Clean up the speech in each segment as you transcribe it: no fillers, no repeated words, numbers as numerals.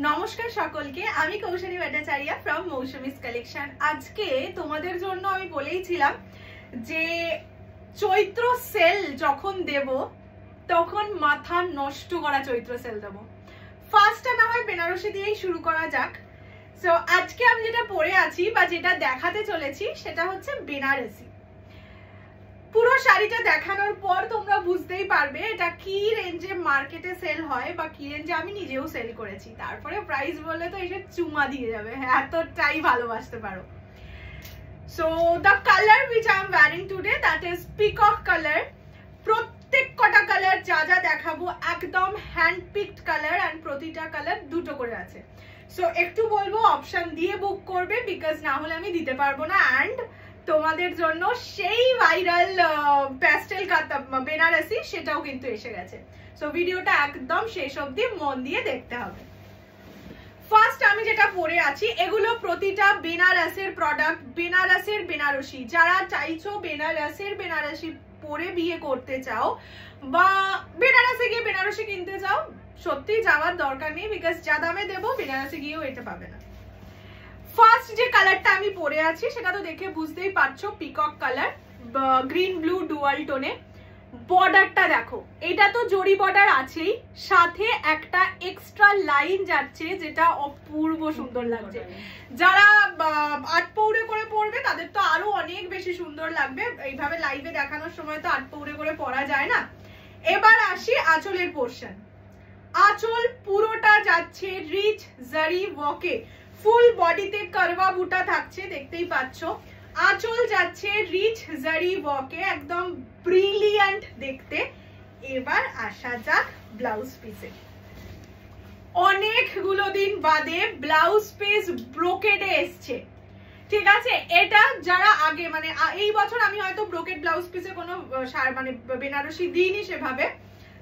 নমস্কার সকলকে, আমি কৌশলী ভট্টাচার্য ফ্রম মৌসুমিস কালেকশন। আজকে তোমাদের জন্য আমি বলেইছিলাম যে চৈত্র সেল যখন দেব তখন মাথা নষ্ট করা চৈত্র সেল দেবো। ফার্স্টটা না হয় বেনারসি দিয়েই শুরু করা যাক। সো আজকে আমি যেটা পরে আছি বা যেটা দেখাতে চলেছি সেটা হচ্ছে বেনারসি। পুরো শাড়িটা দেখানোর পর তোমরা বুঝতেই পারবে এটা কি রেঞ্জে মার্কেটে সেল হয় বা কি রেঞ্জে আমি নিজেও সেল করেছি। তারপরে প্রাইস বললে তো এসে চুমা দিয়ে যাবে, এতটাই ভালোবাসতে পারো। So the colour which I am wearing today that is peacock color. প্রত্যেক কটা কালার যা যা দেখাবো একদম হ্যান্ড পিকড কালার, এন্ড প্রতিটা কালার দুটো করে আছে। সো একটু বলবো অপশন দিয়ে বুক করবে, বিকজ না হলে আমি দিতে পারবো না। অ্যান্ড তোমাদের জন্য সেই ভাইরাল প্যাস্টেল বেনারসি সেটাও কিন্তু এসে গেছে। সো ভিডিওটা একদম শেষ অবধি মন দিয়ে দেখতে হবে। ফার্স্ট আমি যেটা পরে আছি এগুলো প্রতিটা বেনারসের প্রোডাক্ট, বেনারসের বেনারসি। যারা চাইছো বেনারসের বেনারসি পরে বিয়ে করতে চাও বা বেনারসে গিয়ে বেনারসি কিনতে চাও, সত্যি যাওয়ার দরকার নেই, বিকজ যা দামে দেবো বেনারসে গিয়েও এটা পাবে না। ফার্স্ট যে কালারটা আমি পরে আছি সেটা তো দেখে বুঝতেই পারছো, peacock colour, green blue dual টোনে। বর্ডারটা দেখো, এটা তো জরি বর্ডার আছেই, সাথে একটা এক্সট্রা লাইন যাচ্ছে যেটা অপূর্ব সুন্দর লাগছে। যারা আটপৌরে করে পরবে তাদের তো আরো অনেক বেশি সুন্দর লাগবে। এইভাবে লাইভে দেখানোর সময় তো আটপৌরে করে পরা যায় না। এবার আসি আঁচলের পোর্শন। আঁচল পুরোটা যাচ্ছে রিচ জারি ওয়ার্কে, ফুল বডিতে কারবা বুটা থাকছে, দেখতেই পাচ্ছ। আঁচল যাচ্ছে রিচ জারি ওয়ার্কে, একদম ব্রিলিয়ান্ট দেখতে। এবার আসা যাক ব্লাউজ পিসে। অনেকগুলো দিন বাদে ব্লাউজ পিস ব্রোকেডে এসছে, ঠিক আছে। এটা যারা আগে মানে এই বছর আমি হয়তো ব্রোকেড ব্লাউজ পিসে কোনো মানে বেনারসি দিইনি সেভাবে।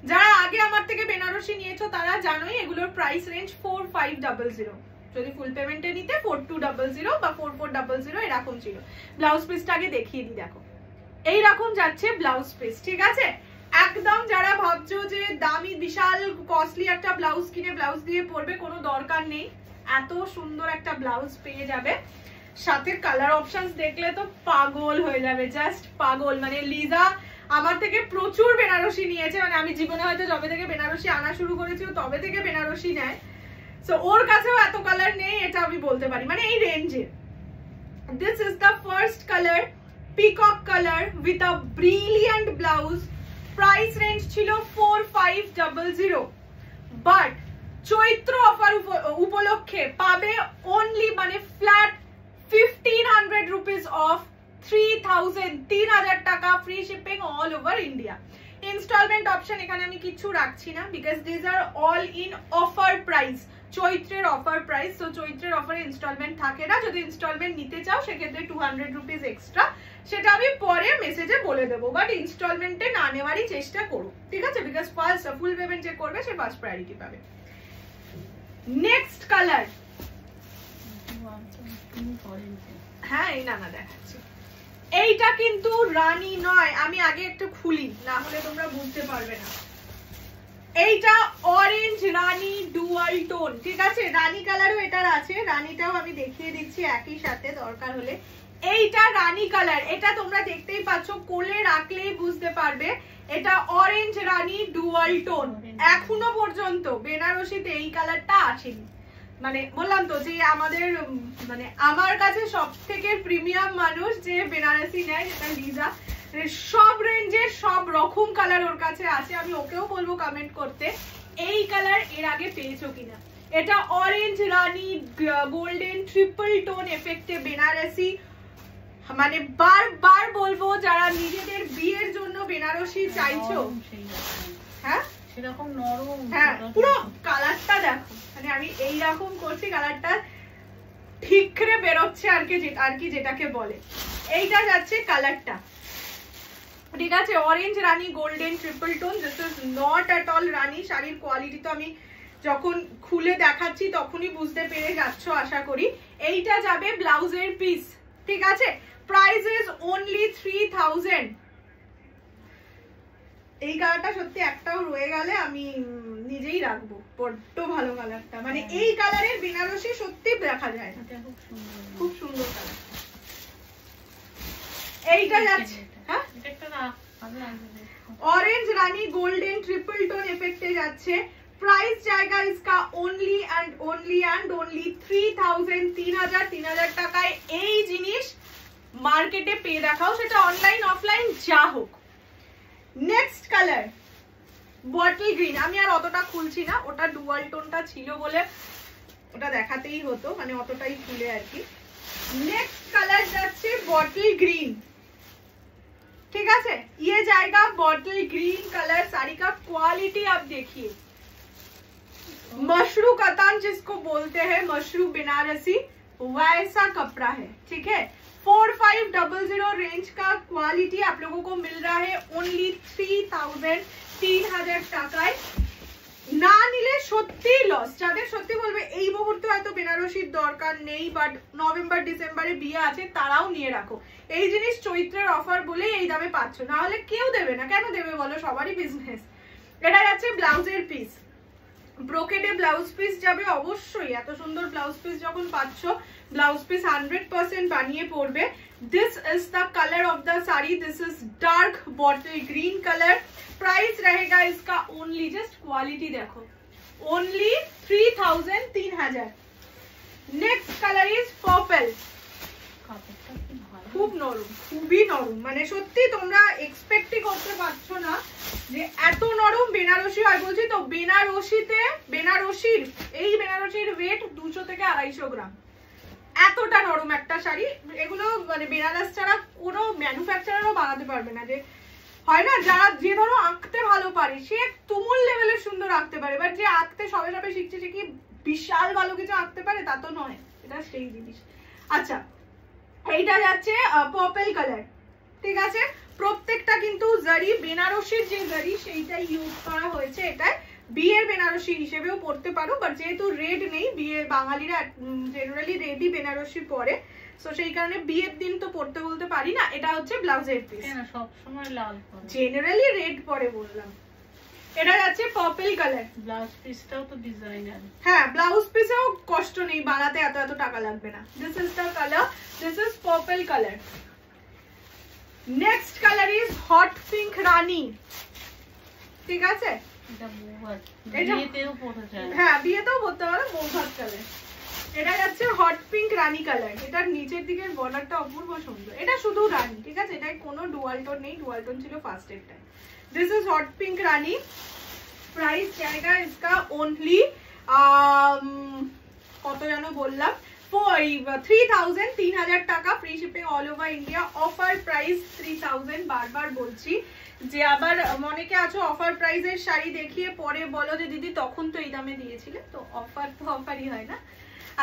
যারা আগে আমার থেকে বেনারসি নিয়েছো তারা জানোই এগুলোর প্রাইস রেঞ্জ 4500, যদি ফুল পেমেন্টে নিতে 4200 বা 4400 এরকম ছিল। ব্লাউজ পিসটা আগে দেখিয়ে দিই, দেখো এইরকম যাচ্ছে ব্লাউজ পিস, ঠিক আছে। একদম যারা ভাবছো যে দামি বিশাল কস্টলি একটা ব্লাউজ কিনে ব্লাউজ দিয়ে পরবে, কোনো দরকার নেই। এত সুন্দর একটা ব্লাউজ পেয়ে যাবে। সাথে কালার অপশনস দেখলে তো পাগল হয়ে যাবে, জাস্ট পাগল। মানে লিজা আমার থেকে প্রচুর বেনারসি নিয়েছে, মানে আমি জীবনে হয়তো যবে থেকে বেনারসি আনা শুরু করেছি তবে থেকে বেনারসি নেয়। সো ওর কাছেও এত কালার নেই, এটা আমি বলতে পারি, মানে এই রেঞ্জে। This is the first colour, peacock colour with a brilliant blouse. Price range ছিল 4500, বাট চৈত্র অফার উপলক্ষে পাবে অনলি মানে ফ্ল্যাট 1500 রুপিস অফ 3000 টাকা, free shipping all over India. Instalment option এখানে আমি কিছু রাখছি না, because these are all in offer price, চৈত্রের অফার প্রাইস। তো চৈত্রের অফারে ইনস্টলমেন্ট থাকে না। যদি ইনস্টলমেন্ট নিতে চাও সেক্ষেত্রে 200 রুপিস এক্সট্রা, সেটা আমি পরে মেসেজে বলে দেবো। বাট ইনস্টলমেন্টে না নেওয়ারই চেষ্টা করো, ঠিক আছে, বিকজ ফার্স্ট ফুল পেমেন্ট যে করবে সে ফার্স্ট প্রায়োরিটি পাবে। নেক্সট কালার, হ্যাঁ এই নানা দেখাচ্ছি। এইটা কিন্তু রানী নয়, আমি আগে একটু খুলি না হলে তোমরা বুঝতে পারবে না। এইটা অরেঞ্জ রানী ডুয়াল টোন, ঠিক আছে। রানী কালারও এটার আছে, রানীটাও আমি দেখিয়ে দিচ্ছি একই সাথে দরকার হলে। এইটা রানী কালার, এটা তোমরা দেখতেই পাচ্ছ, কোলে রাখলেই বুঝতে পারবে। এটা অরেঞ্জ রানী ডুয়াল টোন। এখনো পর্যন্ত বেনারসিতে এই কালারটা আসেনি। মানে বললাম তো যে আমাদের মানে আমার কাছে সব থেকে প্রিমিয়াম মানুষ যে বেনারসি নেয় যেটা লিজা, সব রেঞ্জের সব রকম কালার ওর কাছে আছে। আমি ওকেও বলবো কমেন্ট করতে এই কালার এর আগে পেয়েছো কিনা। এটা orange rani golden triple tone এফেক্টে Banarasi. মানে বারবার বলবো যারা নিজেদের বিয়ের জন্য বেনারসি চাইছো, হ্যাঁ সেরকম নরম, হ্যাঁ পুরো কালারটা দেখো, মানে আমি এইরকম করছি, কালারটা ঠিকরে বেরোচ্ছে আর কি যেটাকে বলে। এইটা যাচ্ছে কালারটা, ঠিক আছে, orange rani golden triple tone. This is not at all rani. শাড়ির কোয়ালিটি তো আমি যখন খুলে দেখাচ্ছি তখনই বুঝতে পেরে যাচ্ছ আশা করি। এইটা যাবে ব্লাউজের পিস, ঠিক আছে। Price is only 3000। এই কালারটা সত্যি একটাও রয়ে গেলে আমি নিজেই রাখবো, বড্ড ভালো কালারটা, মানে এই কালারের বেনারসি সত্যি দেখা যায় না, খুব সুন্দর কালার। এইটা যাচ্ছে হ্যাঁ ऑरेंज रानी गोल्डन ट्रिपल टोन इफेक्टे जाच्छे। प्राइस जाएगा इसका ओनली एंड ओनली 3000 3000 টাকায় এই জিনিস মার্কেটে পেয়ে দেখাও, সেটা অনলাইন অফলাইন যা হোক। নেক্সট কালার বটল গ্রিন, আমি আর অতটা খুলছি না, ওটা ডুয়াল টোনটা ছিল বলে ওটা দেখাতেই হতো, মানে অতটাই খুলে আর কি। नेक्स्ट कलर যাচ্ছে বটল গ্রিন, ठीक है, ये जाएगा बॉटल ग्रीन कलर। साड़ी का क्वालिटी आप देखिए, मशरू कतान जिसको बोलते हैं, मशरू बनारसी वैसा कपड़ा है, ठीक है। 4500 रेंज का क्वालिटी आप लोगों को मिल रहा है ओनली 3000 টাকায়। না নিলে সত্যি লস, যাদের সত্যি বলবে এই মুহূর্তে হয়তো বেনারসির দরকার নেই বাট নভেম্বর ডিসেম্বরে বিয়ে আছে তারাও নিয়ে রাখো। এই জিনিস চৈত্রের অফার বলেই এই দামে পাচ্ছ, না হলে কেউ দেবে না। কেন দেবে বলো, সবারই বিজনেস। এটা যাচ্ছে ব্লাউজের পিস, ব্রোকেডে ব্লাউজ পিস যাবে অবশ্যই। এত সুন্দর ব্লাউজ পিস যখন পাচ্ছ, ব্লাউজ পিস 100% বানিয়ে পড়বে। This is the colour of the sari, this is dark bottle green colour. Price रहेगा इसका ओनली, जस्ट क्वालिटी देखो, only 3000। Next colour is purple, খুব নরম, খুবই নরম, মানে সত্যি তোমরা এক্সপেক্টই করতে পারছো না যে এত নরম বেনারসি হয়। বলছি তো বেনারসির এই বেনারসির ওয়েট 200 থেকে 250 গ্রাম, এতটা নরম একটা শাড়ি। এগুলো মানে বেনারস ছাড়া কোনো ম্যানুফ্যাকচারারও বানাতে পারবে না। যে হয় না, যারা যে ধরো আঁকতে ভালো পারে সে তুমুল লেভেলের সুন্দর আঁকতে পারে, বাট যে আঁকতে সবে সবে শিখছে সে কি বিশাল ভালো কিছু আঁকতে পারে তা তো নয়, এটা সেই জিনিস। আচ্ছা, এইটা যাচ্ছে পার্পল কালার, ঠিক আছে। প্রত্যেকটা কিন্তু জারি, বেনারসির যে জারি সেইটাই ইউজ করা হয়েছে। এটাই বিয়ের বেনারসি হিসেবেও পড়তে পারো, বাট যেহেতু রেড নেই, বিয়ের বাঙালিরা জেনারেলি রেডি বেনারসি পরে, সো সেই কারণে বিয়ের দিন তো পড়তে বলতে পারি না। এটা হচ্ছে ব্লাউজের পিস, সব সময় লাল পরে, জেনারেলি রেড পরে বললাম। এটা যাচ্ছে পার্পল কালার, ব্লাউজ পিসটাও তো ডিজাইনার। হ্যাঁ, ব্লাউজ পিসেও কষ্ট নেই বানাতে, এত টাকা লাগবে না। This is the colour, this is purple colour. Next colour is hot pink rani, ঠিক আছে। এটা বৌভাত, বিয়েতেও পরা যায়, হ্যাঁ বিয়েতেও পরতে পারো, বৌভাত কালার। এটা যাচ্ছে হট পিঙ্ক রানী কালার, এটার নিচের দিকের বর্ডারটা অপূর্ব সুন্দর। এটা শুধু রানী, ঠিক আছে, এটাই কোনো ডুয়াল টোন নেই, ডুয়াল টোন ছিল ফার্স্ট এরটা। This is hot pink rani. Price जाएगा इसका ओनली কত জানো বললাম, 3000 টাকা, free shipping all over India. Offer price 3000, বারবার বলছি যে আবার অনেকে আছো অফার প্রাইসের শাড়ি দেখিয়ে পরে বলো যে দিদি তখন তো এই দামে দিয়েছিলে, তো অফার তো অফারই হয় না।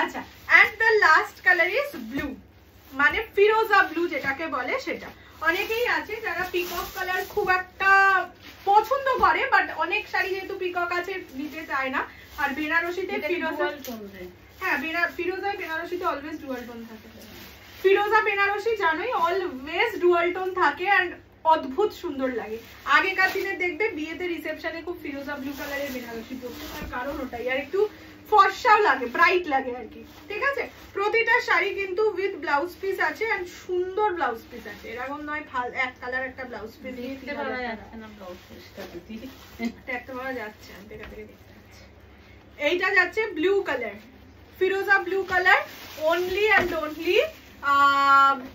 আচ্ছা, and the last colour is blue, মানে ফিরোজা ব্লু যেটাকে বলে সেটা। অনেকেই আছে যারা পিকক কালার খুব একটা পছন্দ করে, বাট অনেক শাড়ি যেহেতু পিকক আছে নিতে চায় না। আর বেনারসিতে ফিরোজা, হ্যাঁ ফিরোজা বেনারসিতে অলওয়েজ ডুয়াল টোন থাকে। ফিরোজা বেনারসি জানোই অলওয়েজ ডুয়াল টোন থাকে এন্ড অদ্ভুত সুন্দর লাগে। আগেকার দিনে দেখবে বিয়েতে রিসেপশনে খুব ফিরোজা ব্লু কালারের বেনারসি পরতো, তার কারণ ওটাই। আর একটু ফর্সাও লাগে, ব্রাইট লাগে আর কি, ঠিক আছে। প্রতিটা শাড়ি কিন্তু উইথ ব্লাউজ পিস আছে এন্ড সুন্দর ব্লাউজ পিস আছে, এরকম নয় এক কালার একটা ব্লাউজ পিস দেখতে পাওয়া যাচ্ছে না। ব্লাউজ পিসটা দেখতে পাওয়া যাচ্ছে, আমি দেখা থেকে দেখতে পাচ্ছি। এইটা যাচ্ছে ব্লু কালার, ফিরোজা blue colour, only and only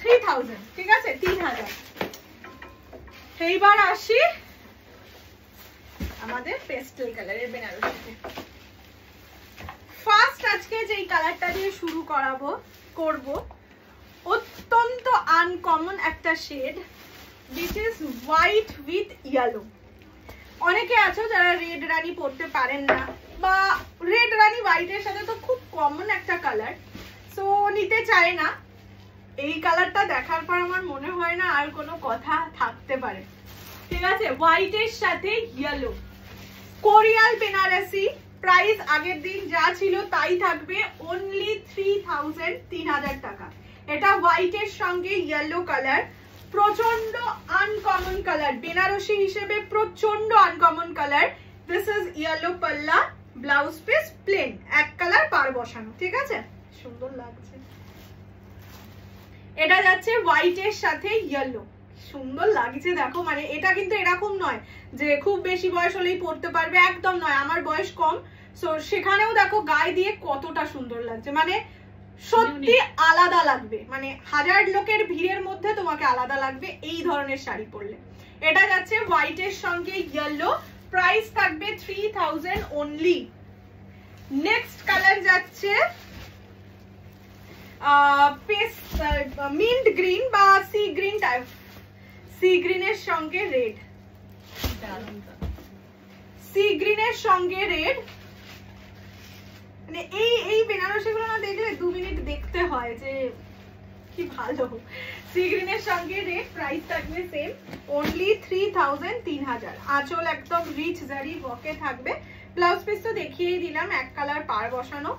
3000, ঠিক আছে, 3000। এইবার আসি আমাদের পেস্টেল কালারের বেনারসিতে। ফার্স্ট আজকে যেই কালারটা দিয়ে শুরু করব, অত্যন্ত আনকমন একটা shade, which is white with yellow। অনেকে আছো যারা রেড রানী পরতে পারেন না, বা রেড রানী হোয়াইটের সাথে তো খুব কমন একটা কালার, সো নিতে চায় না। এই কালারটা দেখার পর আমার মনে হয় না আর কোনো কথা থাকতে পারে, ঠিক আছে। হোয়াইটের সাথে ইয়েলো, কোরিয়াল বেনারসি। প্রাইস আগের দিন যা ছিল তাই থাকবে, অনলি 3000 টাকা। এটা হোয়াইটের সঙ্গে ইয়েলো কালার, প্রচন্ড আনকমন কালার, বেনারসি হিসেবে প্রচন্ড uncommon colour. This is yellow পাল্লা, ব্লাউজ পিস প্লেন, এক কালার পার বসানো, ঠিক আছে? সুন্দর লাগছে। এটা যাচ্ছে হোয়াইট এর সাথে ইয়েলো, সুন্দর লাগছে দেখো। মানে এটা কিন্তু এরকম নয় যে খুব বেশি বয়স হলেই পরতে পারবে, একদম নয়। আমার বয়স কম, সো সেখানেও দেখো গায়ে দিয়ে কতটা সুন্দর লাগছে, মানে সত্যি আলাদা লাগবে, মানে হাজার লোকের ভিড়ের মধ্যে তোমাকে আলাদা লাগবে এই ধরনের শাড়ি পরলে। এটা যাচ্ছে হোয়াইট এর সঙ্গে ইয়েলো, প্রাইস থাকবে 3000 অনলি। নেক্সট কালার যাচ্ছে মিন্ট গ্রিন বা সি গ্রিন টাইপ, সি গ্রিনের সঙ্গে রেড, সি গ্রিনের সঙ্গে রেড। মানে এই বেনারসি গুলো না দেখলে 2 মিনিট দেখতে হয় যে কি ভালো। সি গ্রিনের সঙ্গে রেড, প্রাইস থাকবে সেম, অনলি 3000, 3000। আঁচল একদম রিচ জারি ওয়ার্কে থাকবে। ব্লাউজ পিস তো দেখিয়েই দিলাম, এক কালার পার বসানো।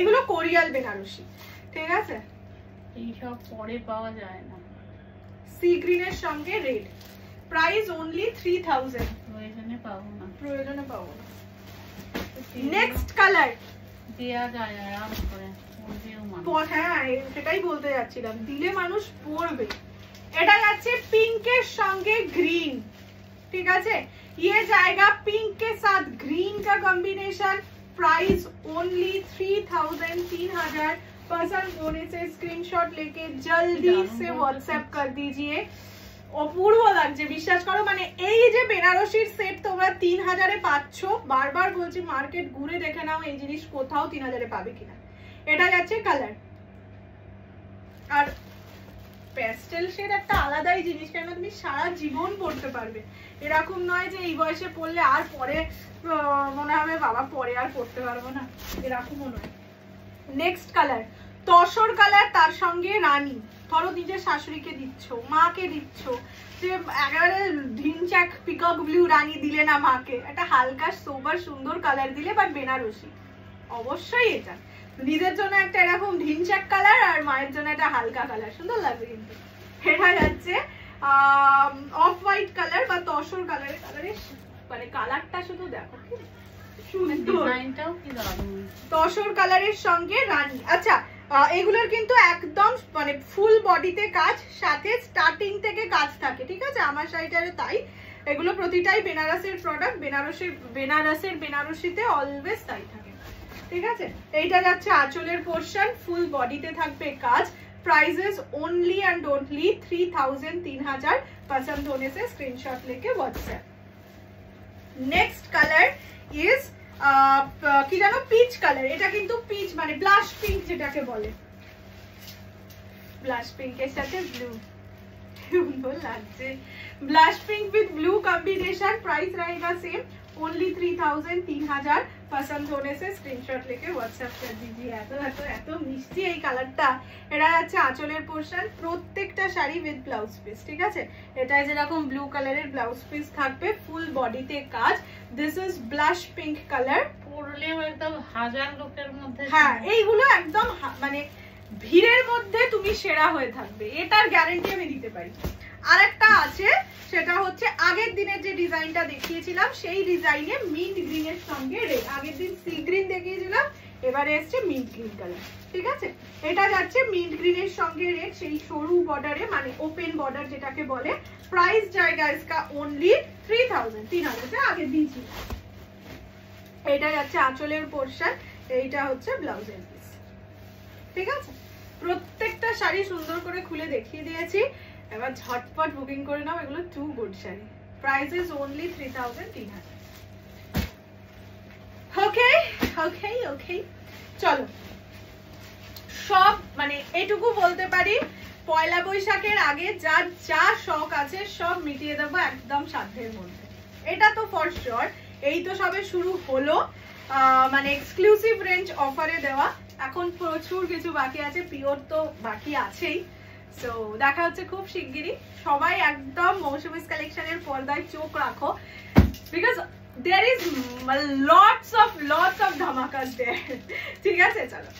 এগুলো কোরিয়াল বেনারসি, ঠিক আছে? এইসব পরে পাওয়া যায় না। সি গ্রিনের সঙ্গে রেড, প্রাইস অনলি 3000। প্রয়োজনে পাবো না, প্রয়োজনে পাবো না। নেক্সট কালার দেয়া যায় আরাম করে, হ্যাঁ সেটাই বলতে যাচ্ছিলাম, দিলে মানুষ পরবে। এটা যাচ্ছে পিঙ্কের সঙ্গে গ্রিন, ঠিক আছে? ये जाएगा पिंक के साथ ग्रीन का कॉम्बिनेशन, प्राइस ओनली 3000, 3000। पसंद होने से स्क्रीनशॉट लेके जल्दी से व्हाट्सएप कर दीजिए। অপূর্ব লাগছে বিশ্বাস করো। মানে এই যে বেনারসির সেট তোমরা 3000 এ পাচ্ছ, বারবার বলছি মার্কেট ঘুরে দেখে নাও এই জিনিস কোথাও 3000 এ পাবে কিনা। এটা যাচ্ছে কালার, আর প্যাস্টেল শেড একটা আলাদাই জিনিস, কেন তুমি সারা জীবন পরতে পারবে। এরকম নয় যে এই বয়সে পরলে আর পরে মনে হবে বাবা পরে আর পরতে পারবো না, এরকমও নয়। নেক্সট কালার তসর কালার, তার সঙ্গে রানী। ধরো নিজের শাশুড়িকে দিচ্ছ, মাকে দিচ্ছ, যে একেবারে ঢিনচাক পিকক ব্লু রানী দিলে না মাকে, একটা হালকা সোবার সুন্দর কালার দিলে, বাট বেনারসি অবশ্যই এটা। নিজের জন্য একটা এরকম ঢিনচাক কালার, আর মায়ের জন্য একটা হালকা কালার, সুন্দর লাগবে কিন্তু। এটা যাচ্ছে অফ হোয়াইট কালার বা তসর কালারের, কালারের মানে কালারটা শুধু দেখো তসর কালারের সঙ্গে রানী। আচ্ছা এগুলোর কিন্তু একদম মানে ফুল বডিতে কাজ, সাথে স্টার্টিং থেকে কাজ থাকে, ঠিক আছে? আমার শাড়িটারও তাই। এগুলো প্রতিটাই বেনারসের প্রোডাক্ট, বেনারসের বেনারসিতে অলওয়েজ তাই থাকে, ঠিক আছে? এইটা যাচ্ছে আঁচলের পোর্শন, ফুল বডিতে থাকবে কাজ। Prices only and only 3000, 3000। पसंद होने से स्क्रीनशॉट लेके व्हाट्सएप। नेक्स्ट कलर इज কি জানো পিচ কালার। এটা কিন্তু পিচ মানে ব্লাশ পিঙ্ক যেটাকে বলে, ব্লাশ পিঙ্কের সাথে ব্লু, সুন্দর লাগছে। Blush pink with blue combination, price रहेगा सेम, ओनली 3000, 3000। पसंद होने से स्क्रीनशॉट लेके व्हाट्सएप कर दीजिए। এত মিষ্টি এই কালারটা। এটা আছে আঁচলের পোরশন, প্রত্যেকটা শাড়ি উইথ ব্লাউজ পিস, ঠিক আছে? এটা যেরকম ব্লু কালারের ব্লাউজ পিস থাকবে, ফুল বডিতে কাজ। This is blush pink colour, পরলেও একদম হাজার লোকের মধ্যে, হ্যাঁ এইগুলো একদম মানে ভিড়ের মধ্যে তুমি সেরা হয়ে থাকবে, এটার গ্যারান্টি আমি দিতে পারি। আর একটা আছে, সেটা হচ্ছে আগের দিনের যে ডিজাইনটা দেখিয়েছিলাম সেই ডিজাইনে মিন্ট গ্রিনের সঙ্গে রেড। আগের দিন সি গ্রিন দেখিয়েছিলাম, এবারে এসছে মিন্ট গ্রিন কালার, ঠিক আছে? এটা যাচ্ছে মিন্ট গ্রিনের সঙ্গে রেড, সেই সরু বর্ডারে মানে ওপেন বর্ডার যেটাকে বলে। প্রাইস জায়গা इसका ओनली 3000, 3000 আগের দিন ছিল। এটা যাচ্ছে আঁচলের পোরশন, এইটা হচ্ছে ব্লাউজের পিস, ঠিক আছে? প্রত্যেকটা শাড়ি সুন্দর করে খুলে দেখিয়ে দিয়েছি, এবার ঝটপট বুকিং করে নাও। এগুলো too good sari. Prices only 3000, 3000। Okay okay okay, চলো সব মানে এটুকু বলতে পারি, পয়লা বৈশাখের আগে যার যা শখ আছে সব মিটিয়ে দেবো একদম সাধ্যের মধ্যে, এটা তো ফর শিওর। এই তো সবে শুরু হলো, মানে এক্সক্লুসিভ রেঞ্জ অফারে দেওয়া, এখন প্রচুর কিছু বাকি আছে, পিওর তো বাকি আছেই। সো দেখা হচ্ছে খুব শিগগিরই। সবাই একদম মৌসুমীস কালেকশনের পর্দায় চোখ রাখো, because there is lots of dhamakas there। ঠিক আছে, চলো।